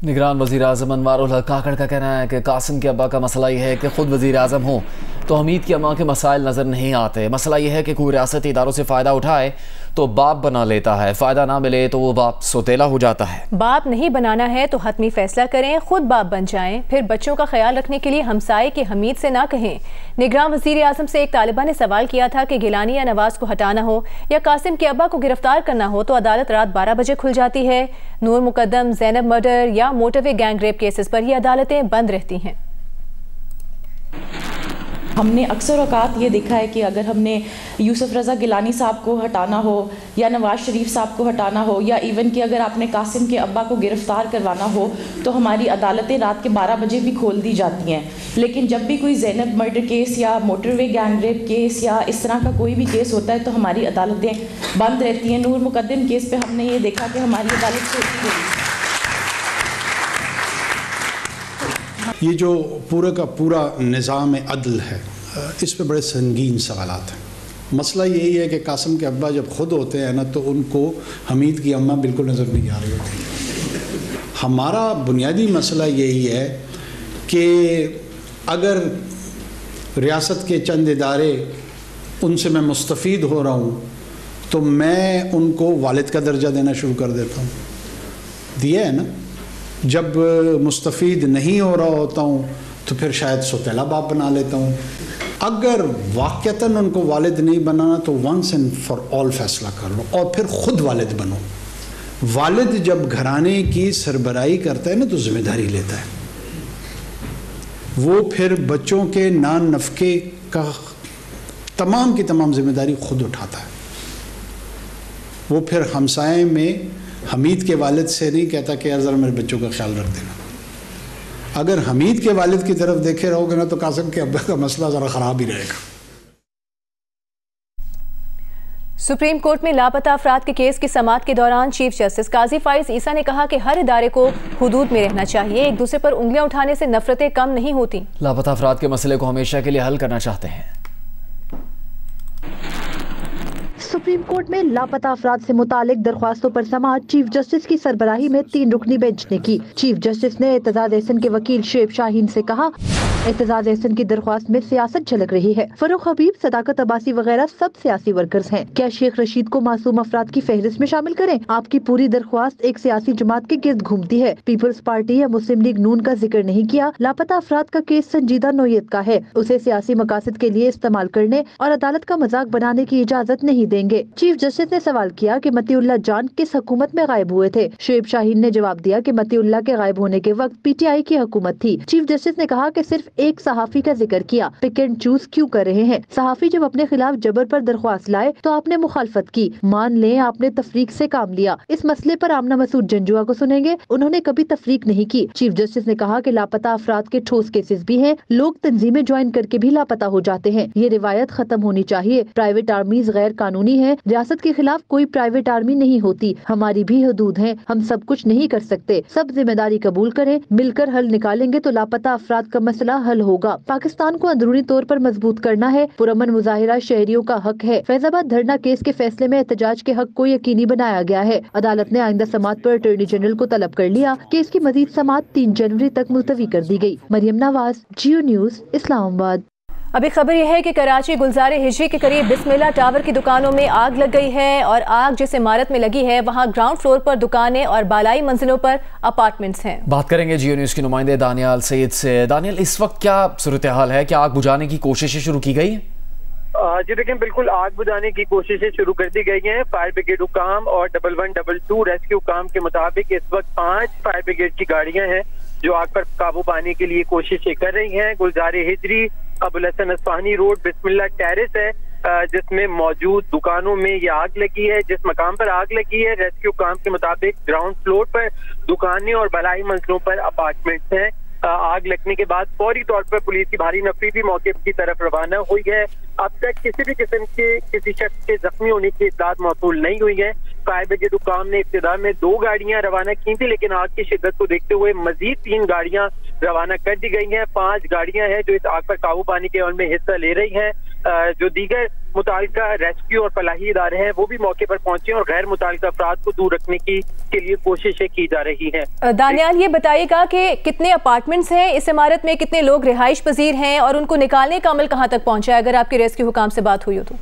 نگران وزیر اعظم انوار الحق کاکڑ کا کہنا ہے کہ قاسم کے ابا کا مسئلہ یہ ہے کہ خود وزیر اعظم ہوں تو حمید کی اماں کے مسائل نظر نہیں آتے. مسئلہ یہ ہے کہ کوئی ریاستی اداروں سے فائدہ اٹھائے تو باپ بنا لیتا ہے, فائدہ نہ ملے تو وہ باپ سوتیلا ہو جاتا ہے. باپ نہیں بنانا ہے تو حتمی فیصلہ کریں, خود باپ بن جائیں, پھر بچوں کا خیال رکھنے کے لیے ہمسائے کے حمید سے نہ کہیں. نگران وزیر اعظم سے ایک طالبہ نے سوال کیا تھا کہ گیلانی یا نواز کو ہٹانا ہو یا قاسم کے ابا کو گرفتار کرنا ہو تو عدالت رات 12 بجے کھل جاتی ہے. نور مقدم, زینب مرڈر یا موٹر وے گینگ ریپ کیسز پر یہ عدالتیں بند رہتی ہیں. ہم نے اکثر اوقات یہ دیکھا ہے کہ اگر ہم نے یوسف رضا گیلانی صاحب کو ہٹانا ہو یا نواز شریف صاحب کو ہٹانا ہو یا ایون کہ اگر آپ نے قاسم کے ابا کو گرفتار کروانا ہو تو ہماری عدالتیں رات کے 12 بجے بھی کھول دی جاتی ہیں. لیکن جب بھی کوئی زینب مرڈر کیس یا موٹر وے گینگ ریپ کیس یا اس طرح کا کوئی بھی کیس ہوتا ہے تو ہماری عدالتیں بند رہتی ہیں. نور مقدم کیس پہ ہم نے یہ دیکھا کہ ہماری عدالت کھولتی گئی. یہ جو پورا کا پورا نظام عدل ہے اس پہ بڑے سنگین سوالات ہیں. مسئلہ یہی ہے کہ قاسم کے ابا جب خود ہوتے ہیں نا تو ان کو حمید کی اماں بالکل نظر نہیں آ رہی ہوتی. ہمارا بنیادی مسئلہ یہی ہے کہ اگر ریاست کے چند ادارے ان سے میں مستفید ہو رہا ہوں تو میں ان کو والد کا درجہ دینا شروع کر دیتا ہوں. دیا ہے نا. جب مستفید نہیں ہو رہا ہوتا ہوں تو پھر شاید سوتیلا باپ بنا لیتا ہوں. اگر واقعتاً ان کو والد نہیں بنانا تو ونس اینڈ فار آل فیصلہ کر لو اور پھر خود والد بنو. والد جب گھرانے کی سربراہی کرتا ہے نا تو ذمہ داری لیتا ہے. وہ پھر بچوں کے نان نفقے کا تمام کی تمام ذمہ داری خود اٹھاتا ہے. وہ پھر ہمسائے میں حمید کے والد سے نہیں کہتا کہ یار ذرا میرے بچوں کا خیال رکھ دینا. اگر حمید کے والد کی طرف دیکھے رہو گے نا تو قاسم کے ابا کا مسئلہ ذرا خراب ہی رہے گا. سپریم کورٹ میں لاپتہ افراد کے کیس کی سماعت کے دوران چیف جسٹس قاضی فائز عیسیٰ نے کہا کہ ہر ادارے کو حدود میں رہنا چاہیے, ایک دوسرے پر انگلیاں اٹھانے سے نفرتیں کم نہیں ہوتی. لاپتہ افراد کے مسئلے کو ہمیشہ کے لیے حل کرنا چاہتے ہیں. سپریم کورٹ میں لاپتہ افراد سے متعلق درخواستوں پر سماعت چیف جسٹس کی سربراہی میں 3 رکنی بینچ نے کی. چیف جسٹس نے اعتزاز احسن کے وکیل شعیب شاہین سے کہا اعتزاز احسن کی درخواست میں سیاست جھلک رہی ہے. فروخ حبیب, صداقت عباسی وغیرہ سب سیاسی ورکرز ہیں. کیا شیخ رشید کو معصوم افراد کی فہرست میں شامل کریں؟ آپ کی پوری درخواست ایک سیاسی جماعت کے گرد گھومتی ہے. پیپلز پارٹی یا مسلم لیگ نون کا ذکر نہیں کیا. لاپتہ افراد کا کیس سنجیدہ نوعیت کا ہے, اسے سیاسی مقاصد کے لیے استعمال کرنے اور عدالت کا مذاق بنانے کی اجازت نہیں دیں گے. چیف جسٹس نے سوال کیا کہ متی اللہ جان کس حکومت میں غائب ہوئے تھے. شعیب شاہین نے جواب دیا کہ متی اللہ کے غائب ہونے کے وقت پی ٹی آئی کی حکومت تھی. چیف جسٹس نے کہا کہ صرف ایک صحافی کا ذکر کیا, پک اینڈ چوز کیوں کر رہے ہیں؟ صحافی جب اپنے خلاف جبر پر درخواست لائے تو آپ نے مخالفت کی, مان لیں آپ نے تفریق سے کام لیا. اس مسئلے پر آمنہ مسعود جنجوعہ کو سنیں گے, انہوں نے کبھی تفریق نہیں کی. چیف جسٹس نے کہا کہ لاپتہ افراد کے ٹھوس کیسز بھی ہیں, لوگ تنظیمیں جوائن کر کے بھی لاپتہ ہو جاتے ہیں. یہ روایت ختم ہونی چاہیے. پرائیویٹ آرمیز غیر قانونی ہیں, ریاست کے خلاف کوئی پرائیویٹ آرمی نہیں ہوتی. ہماری بھی حدود ہیں, ہم سب کچھ نہیں کر سکتے. سب ذمہ داری قبول کریں, مل کر حل نکالیں گے تو لاپتہ افراد کا مسئلہ حل ہوگا. پاکستان کو اندرونی طور پر مضبوط کرنا ہے. پرامن مظاہرہ شہریوں کا حق ہے. فیض آباد دھرنا کیس کے فیصلے میں احتجاج کے حق کو یقینی بنایا گیا ہے. عدالت نے آئندہ سماعت پر اٹارنی جنرل کو طلب کر لیا. کیس کی مزید سماعت 3 جنوری تک ملتوی کر دی گئی. مریم نواز, جیو نیوز, اسلام آباد. ابھی خبر یہ ہے کہ کراچی گلزار ہجری کے قریب بسم اللہ ٹاور کی دکانوں میں آگ لگ گئی ہے, اور آگ جس عمارت میں لگی ہے وہاں گراؤنڈ فلور پر دکانیں اور بالائی منزلوں پر اپارٹمنٹس ہیں. بات کریں گے جیو نیوز کی نمائندے دانیال سید سے. دانیال, اس وقت کیا صورتحال ہے؟ کیا آگ بجھانے کی کوششیں شروع کی گئی ہیں؟ جی دیکھیں, بالکل آگ بجھانے کی کوششیں شروع کر دی گئی ہیں. فائر بریگیڈ حکام اور 1122 ریسکیو حکام کے مطابق اس وقت 5 فائر بریگیڈ کی گاڑیاں ہیں جو آگ پر قابو پانے کے لیے کوششیں کر رہی ہیں. گلزار ہجری ابوالحسن اصفہانی روڈ بسم اللہ ٹیرس ہے جس میں موجود دکانوں میں یہ آگ لگی ہے. جس مقام پر آگ لگی ہے ریسکیو حکام کے مطابق گراؤنڈ فلور پر دکانیں اور بالائی منزلوں پر اپارٹمنٹس ہیں. آگ لگنے کے بعد فوری طور پر پولیس کی بھاری نفری بھی موقع کی طرف روانہ ہوئی ہے. اب تک کسی بھی قسم کے کسی شخص کے زخمی ہونے کی اطلاعات موصول نہیں ہوئی ہیں. فائر بریگیڈ حکام نے ابتدا میں 2 گاڑیاں روانہ کی تھی, لیکن آگ کی شدت کو دیکھتے ہوئے مزید 3 گاڑیاں روانہ کر دی گئی ہیں. 5 گاڑیاں ہیں جو اس آگ پر قابو پانے کے عمل میں حصہ لے رہی ہیں. जो दीगर मुताल्लिका रेस्क्यू और फलाही इदारे हैं वो भी मौके पर पहुंचे और गैर मुताल्लिका अफराद को दूर रखने के लिए कोशिशें की जा रही हैं। दानियाल, ये बताइएगा कि कितने अपार्टमेंट्स हैं इस इमारत में, कितने लोग रिहाइश पजीर हैं और उनको निकालने का अमल कहाँ तक पहुंचा है, अगर आपके रेस्क्यू हुकाम से बात हुई हो तो?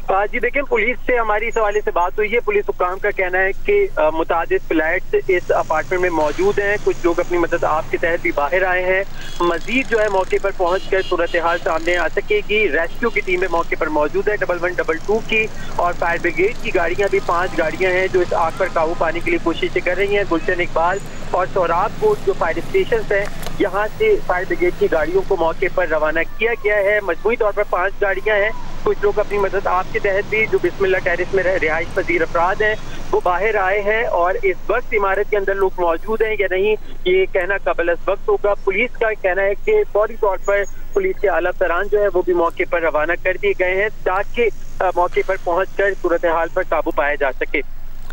जी देखिए, पुलिस से हमारी इस हवाले से बात हुई है। पुलिस हुकाम का कहना है कि मुतादिद फ्लैट्स इस अपार्टमेंट में मौजूद हैं। कुछ लोग अपनी मदद आपके तहत भी बाहर आए हैं। मजीद जो है मौके पर पहुंचकर सूरत हाल सामने आ सकेगी। रेस्क्यू की टीमें मौके पर मौजूद है, 1122 की, और फायर ब्रिगेड की गाड़ियां भी 5 गाड़ियां हैं जो इस आग पर काबू पाने के लिए कोशिशें कर रही हैं। गुलशन इकबाल और सोहराब कोट जो फायर स्टेशन है, यहाँ से फायर ब्रिगेड की गाड़ियों को मौके पर रवाना किया गया है। मजमूई तौर पर 5 गाड़ियां हैं। कुछ लोग अपनी मदद आपके तहत भी जो बिस्मिल्लाह टेरेस में रिहाइश पजीर अफराद हैं वो बाहर आए हैं, और इस वक्त इमारत के अंदर लोग मौजूद हैं या नहीं ये कहना कबल अज़ वक्त होगा। पुलिस का कहना है कि फौरी तौर पर पुलिस के आला अफसरान जो है वो भी मौके पर रवाना कर दिए गए हैं ताकि मौके पर पहुंचकर सूरत हाल पर काबू पाया जा सके।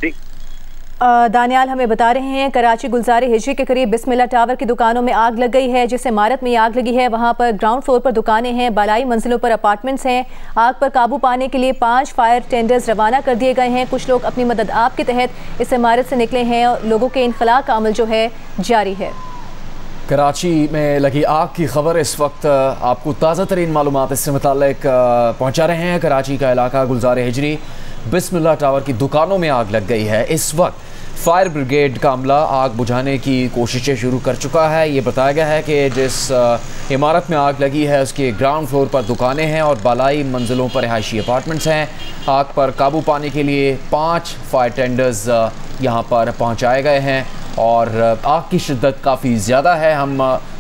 जी दानियाल हमें बता रहे हैं कराची गुलजार हिजरी के करीब बिस्मिल्लाह टावर की दुकानों में आग लग गई है। जिस इमारत में आग लगी है वहां पर ग्राउंड फ्लोर पर दुकानें हैं, बालाई मंजिलों पर अपार्टमेंट्स हैं। आग पर काबू पाने के लिए 5 फायर टेंडर्स रवाना कर दिए गए हैं। कुछ लोग अपनी मदद आप के तहत इस इमारत से निकले हैं और लोगों के इनखला का अमल जो है जारी है। कराची में लगी आग की खबर इस वक्त आपको ताज़ा तरीन मालूमात इससे मुताल्लिक पहुँचा रहे हैं। कराची का इलाका गुलजार हिजरी बिस्मिल्लाह टावर की दुकानों में आग लग गई है। इस वक्त फायर ब्रिगेड का अमला आग बुझाने की कोशिशें शुरू कर चुका है। ये बताया गया है कि जिस इमारत में आग लगी है उसके ग्राउंड फ्लोर पर दुकानें हैं और बालाई मंजिलों पर रिहायशी अपार्टमेंट्स हैं। आग पर काबू पाने के लिए 5 फायर टेंडर्स यहाँ पर पहुँचाए गए हैं और आग की शिद्दत काफ़ी ज़्यादा है। हम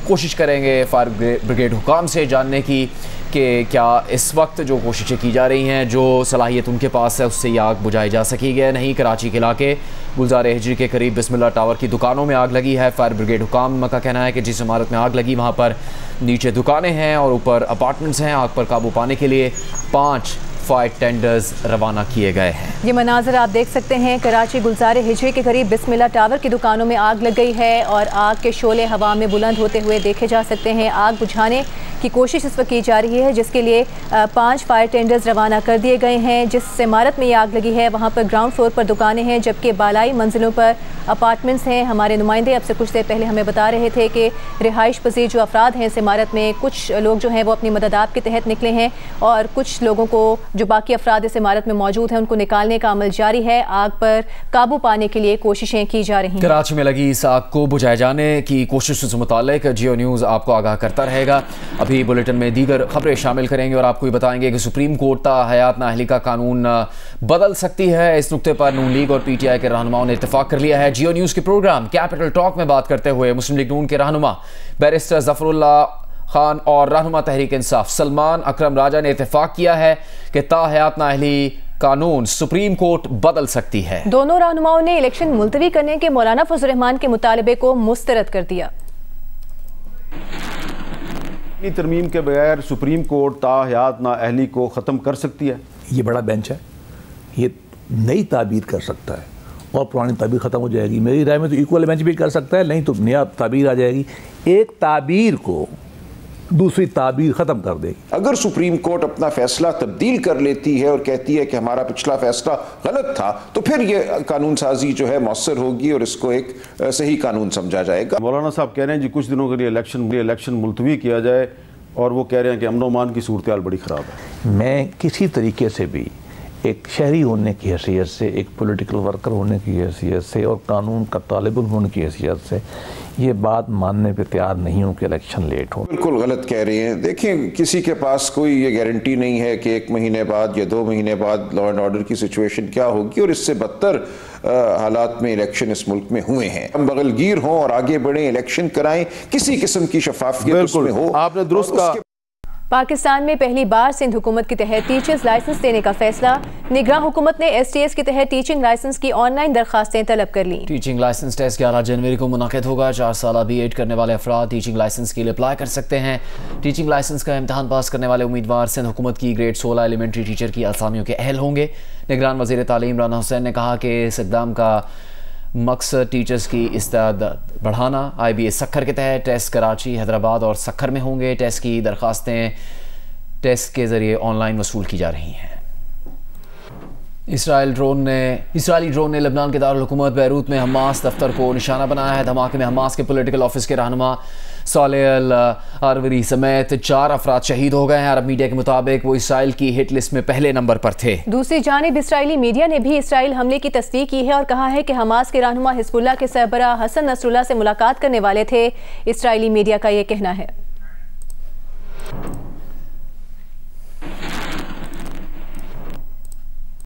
कोशिश करेंगे फायर ब्रिगेड हुकाम से जानने की कि क्या इस वक्त जो कोशिशें की जा रही हैं, जो सलाहियत उनके पास है, उससे ये आग बुझाई जा सकेगी या नहीं। कराची के इलाके गुलजार हिजरी के करीब बिस्मिल्लाह टावर की दुकानों में आग लगी है। फायर ब्रिगेड हुकाम का कहना है कि जिस इमारत में आग लगी वहाँ पर नीचे दुकानें हैं और ऊपर अपार्टमेंट्स हैं। आग पर काबू पाने के लिए 5 फायर टेंडर्स रवाना किए गए हैं। ये मनाजर आप देख सकते हैं, कराची गुलजार हिजरी के करीब बिस्मिल्लाह टावर की दुकानों में आग लग गई है और आग के शोले हवा में बुलंद होते हुए देखे जा सकते हैं। आग बुझाने की कोशिश इस वक्त की जा रही है जिसके लिए 5 फायर टेंडर्स रवाना कर दिए गए हैं। जिस इमारत में ये आग लगी है वहाँ पर ग्राउंड फ्लोर पर दुकानें हैं जबकि बालाई मंजिलों पर अपार्टमेंट्स हैं। हमारे नुमाइंदे अब से कुछ देर पहले हमें बता रहे थे कि रिहाइश पजीर जो अफराद हैं इस इमारत में, कुछ लोग जो हैं वो अपनी मदद आप के तहत निकले हैं और कुछ लोगों को जो बाकी अफराद इस इमारत में मौजूद हैं उनको निकालने का अमल जारी है। आग पर काबू पाने के लिए कोशिशें की जा रही हैं। कराची में लगी इस आग को बुझाए जाने की कोशिशों से मुताल्लिक जियो न्यूज़ आपको आगाह करता रहेगा। अभी बुलेटिन में दीगर खबरें शामिल करेंगे और आपको ये बताएंगे कि सुप्रीम कोर्ट ता हयात नाअहली का कानून बदल सकती है। इस नुक्ते पर नून लीग और PTI के रहनुमाओं ने इत्तेफाक कर लिया है। जियो न्यूज़ के प्रोग्राम कैपिटल टॉक में बात करते हुए मुस्लिम लीग नून के रहनुमा बैरिस्टर ज़फ़रुल्लाह खान और रहनुमा तहरीक इंसाफ सलमान अकरम राजा ने इत्तेफाक किया है कि ता हयात नाअहली कानून सुप्रीम कोर्ट बदल सकती है। दोनों रहनुमाओं ने इलेक्शन मुलतवी करने के मौलाना फजल रहमान के मुतालबे को मुस्तरद कर दिया। तरमीम के बगैर सुप्रीम कोर्ट ता हयात नाअहली को ख़त्म कर सकती है। ये बड़ा बेंच है, ये नई ताबीर कर सकता है और पुरानी ताबीर ख़त्म हो जाएगी। मेरी राय में तो इक्वल बेंच भी कर सकता है, नहीं तो नया ताबीर आ जाएगी। एक ताबीर को दूसरी ताबीर ख़त्म कर देगी। अगर सुप्रीम कोर्ट अपना फैसला तब्दील कर लेती है और कहती है कि हमारा पिछला फैसला गलत था, तो फिर ये कानून साजी जो है मौसर होगी और इसको एक सही कानून समझा जाएगा। मौलाना साहब कह रहे हैं जी कुछ दिनों के लिए इलेक्शन मुलतवी किया जाए और वो कह रहे हैं कि अमन अमान की सूरत हाल बड़ी ख़राब है। मैं किसी तरीके से भी एक शहरी होने की हैसियत से, एक पॉलिटिकल वर्कर होने की हैसियत से और कानून का तालिब इल्म होने की हैसियत से ये बात मानने पे तैयार नहीं हूँ कि इलेक्शन लेट हो। बिल्कुल गलत कह रहे हैं। देखें, किसी के पास कोई ये गारंटी नहीं है कि 1 महीने बाद या 2 महीने बाद लॉ एंड ऑर्डर की सिचुएशन क्या होगी और इससे बदतर हालात में इलेक्शन इस मुल्क में हुए हैं। हम बगलगीर हों और आगे बढ़ें, इलेक्शन कराएं, किसी किस्म की शफाफियत उसमें हो। आपने दुरुस्त कहा। पाकिस्तान में पहली बार सिंध हुकूमत के तहत टीचर्स लाइसेंस देने का फैसला। निगरान हुकूमत ने STS के तहत टीचिंग लाइसेंस की ऑनलाइन दरखास्तें तलब कर ली। टीचिंग लाइसेंस टेस्ट 11 जनवरी को मुनाकिद होगा। 4 साल B.Ed करने वाले अफराद टीचिंग लाइसेंस के लिए अप्लाई कर सकते हैं। टीचिंग लाइसेंस का इम्तहान पास करने वाले उम्मीदवार सिंध हुकूमत की ग्रेड 16 एलिमेंट्री टीचर की असामियों के अहल होंगे। निगरान वज़ीर तालीम राना हुसैन ने कहा कि इस इक़दाम का मकसद टीचर्स की इस्तादात बढ़ाना। IBA सक्खर के तहत टेस्ट कराची, हैदराबाद और सक्खर में होंगे। टेस्ट की दरखास्तें टेस्ट के ज़रिए ऑनलाइन वसूल की जा रही हैं। इसराइली ड्रोन ने लबनान के दारुल हुकूमत बैरूत में हमास दफ्तर को निशाना बनाया है। धमाके में हमास के पॉलिटिकल ऑफिस के रहनुमा सालेह अल अरवरी समेत 4 अफराद शहीद हो गए हैं। अरब मीडिया के मुताबिक वो इसराइल की हिट लिस्ट में पहले नंबर पर थे। दूसरी जानिब इसराइली मीडिया ने भी इसराइल हमले की तस्दीक की है और कहा है कि हमास के रहनुमा हिजबुल्लाह के सरबराह हसन नसरुल्लाह से मुलाकात करने वाले थे। इसराइली मीडिया का ये कहना है।